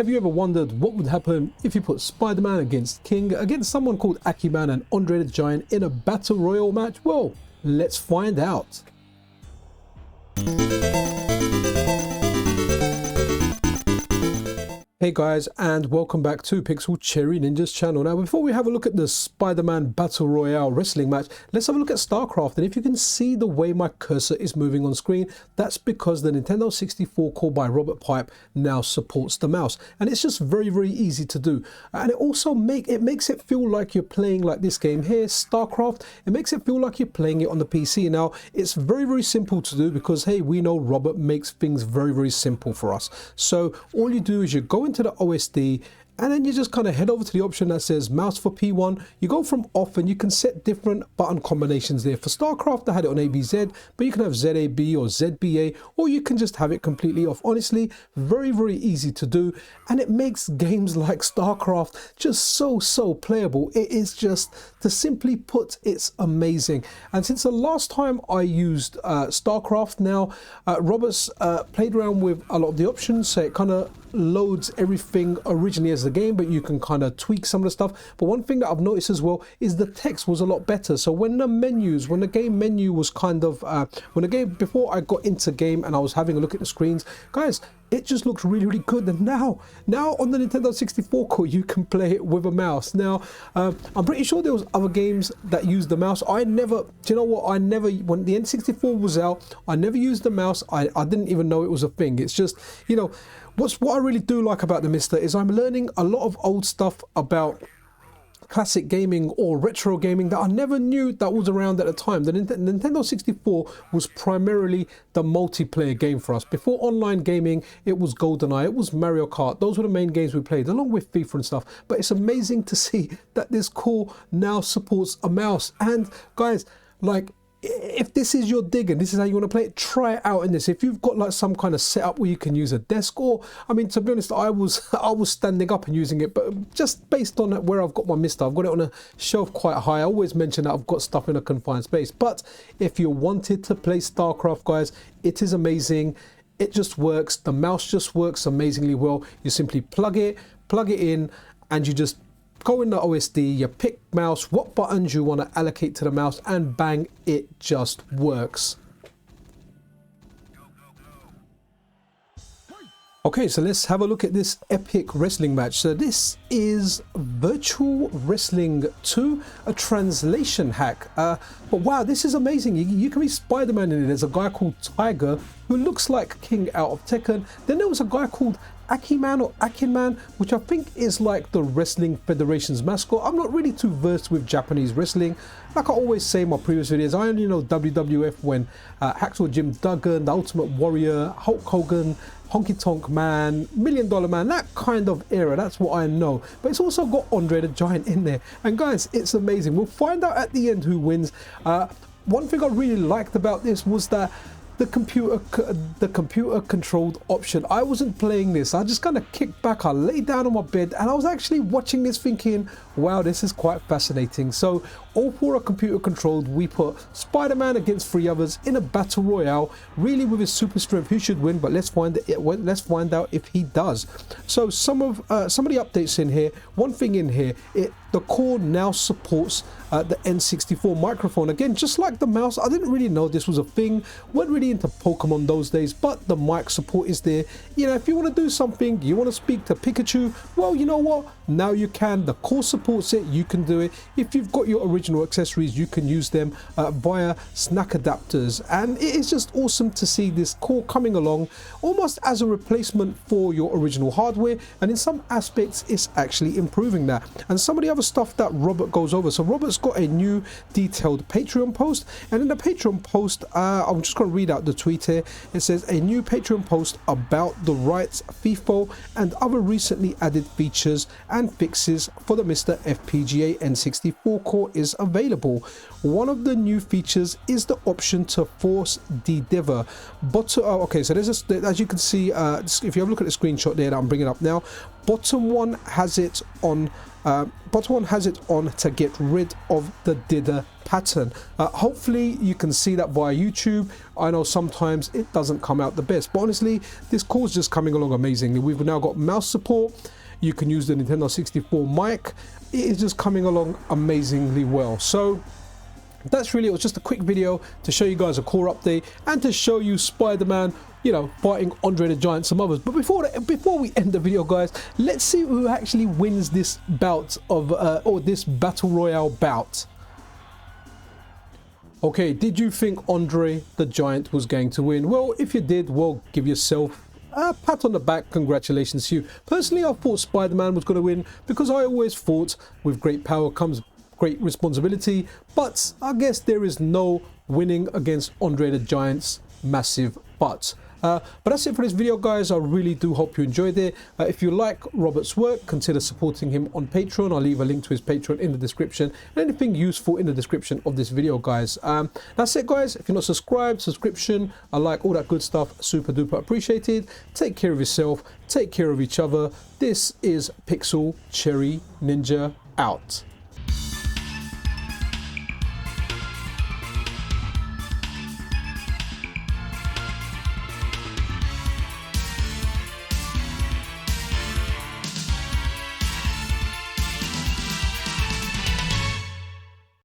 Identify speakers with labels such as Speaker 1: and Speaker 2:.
Speaker 1: Have you ever wondered what would happen if you put Spider-Man against King, against someone called Aki-Man and Andre the Giant in a battle royal match? Well, let's find out. Hey guys, and welcome back to Pixel Cherry Ninja's channel. Now before we have a look at the Spider-Man Battle Royale wrestling match, let's have a look at StarCraft. And if you can see the way my cursor is moving on screen, that's because the Nintendo 64 core by Robert Peip now supports the mouse. And it's just very easy to do. And it also makes it feel like you're playing like this game here, StarCraft. It makes it feel like you're playing it on the PC. Now it's very simple to do because, hey, we know Robert makes things very simple for us. So all you do is you go into the OSD and then you just kind of head over to the option that says mouse for P1. You go from off and you can set different button combinations there. For StarCraft, I had it on ABZ, but you can have ZAB or ZBA, or you can just have it completely off. Honestly, very easy to do, and it makes games like StarCraft just so playable. It is just, to simply put, it's amazing. And since the last time I used StarCraft, now Robert's played around with a lot of the options, so it kind of loads everything originally as the game, but you can kind of tweak some of the stuff. But one thing that I've noticed as well is the text was a lot better. So when the game menu was kind of before I got into game and I was having a look at the screens, guys, it just looks really good. And now on the Nintendo 64 core, you can play it with a mouse. Now I'm pretty sure there was other games that used the mouse. I never, do you know what, when the N64 was out, I never used the mouse. I didn't even know it was a thing. It's just, you know, what I really do like about the MiSTer is I'm learning a lot of old stuff about classic gaming or retro gaming that I never knew that was around at the time. The Nintendo 64 was primarily the multiplayer game for us. Before online gaming, it was GoldenEye, it was Mario Kart. Those were the main games we played, along with FIFA and stuff. But it's amazing to see that this core now supports a mouse. And guys, like, if this is your dig and this is how you want to play it, try it out in this. If you've got like some kind of setup where you can use a desk, or I mean, to be honest, I was standing up and using it, but just based on where I've got my MiSTer, I've got it on a shelf quite high. I always mention that I've got stuff in a confined space. But if you wanted to play StarCraft, guys, it is amazing. It just works. The mouse just works amazingly well. You simply plug it in, and you just go in the OSD, you pick mouse, what buttons you want to allocate to the mouse, and bang, it just works. Okay, so let's have a look at this epic wrestling match. So this is Virtual Wrestling 2, a translation hack. But wow, this is amazing. You can be Spider-Man in it. There's a guy called Tiger who looks like King out of Tekken. Then there was a guy called Aki-Man or Akin-Man, which I think is like the Wrestling Federation's mascot. I'm not really too versed with Japanese wrestling. Like I always say in my previous videos, I only know WWF when Hacksaw Jim Duggan, The Ultimate Warrior, Hulk Hogan, Honky Tonk Man, $1 Million Man, that kind of era. That's what I know. But it's also got Andre the Giant in there. And guys, it's amazing. We'll find out at the end who wins. One thing I really liked about this was that the computer controlled option. I wasn't playing this. I just kind of kicked back, I lay down on my bed, and I was actually watching this thinking, wow, this is quite fascinating. So all four are computer controlled. We put Spider-Man against 3 others in a battle royale, really with his super strength. Who should win? But let's find out if he does. So some of the updates in here. One thing in here, the core now supports the N64 microphone. Again, just like the mouse, I didn't really know this was a thing. Weren't really into Pokemon those days, but the mic support is there. You know, if you want to do something, you want to speak to Pikachu, well, you know what? Now you can. The core supports it. You can do it. If you've got your original accessories, you can use them via snack adapters. And it is just awesome to see this core coming along almost as a replacement for your original hardware. And in some aspects, it's actually improving that. And some of the other stuff that Robert goes over. So Robert's got a new detailed Patreon post. And in the Patreon post, I'm just going to read out the tweet here. It says, a new Patreon post about the rights, FIFO, and other recently added features and fixes for the MiSTer FPGA N64 core is available. One of the new features is the option to force de-dither. Okay, so there's as you can see, if you have a look at the screenshot there that I'm bringing up now, bottom one has it on Bottle 1 has it on to get rid of the dither pattern. Hopefully you can see that via YouTube. I know sometimes it doesn't come out the best, but honestly this course is just coming along amazingly. We've now got mouse support. You can use the Nintendo 64 mic. It is just coming along amazingly well. So that's really, it was just a quick video to show you guys a core update and to show you Spider-Man, you know, fighting Andre the Giant, some others. But before we end the video, guys, let's see who actually wins this bout of or this battle royale bout. Okay, did you think Andre the Giant was going to win? Well, if you did, well, give yourself a pat on the back. Congratulations to you. Personally, I thought Spider-Man was going to win because I always thought with great power comes great responsibility, but I guess there is no winning against Andre the Giant's massive butt. But that's it for this video, guys. I really do hope you enjoyed it. If you like Robert's work, consider supporting him on Patreon. I'll leave a link to his Patreon in the description, and anything useful in the description of this video, guys. That's it, guys. If you're not subscribed, subscription, I like all that good stuff, super duper appreciated. Take care of yourself, take care of each other. This is Pixel Cherry Ninja out.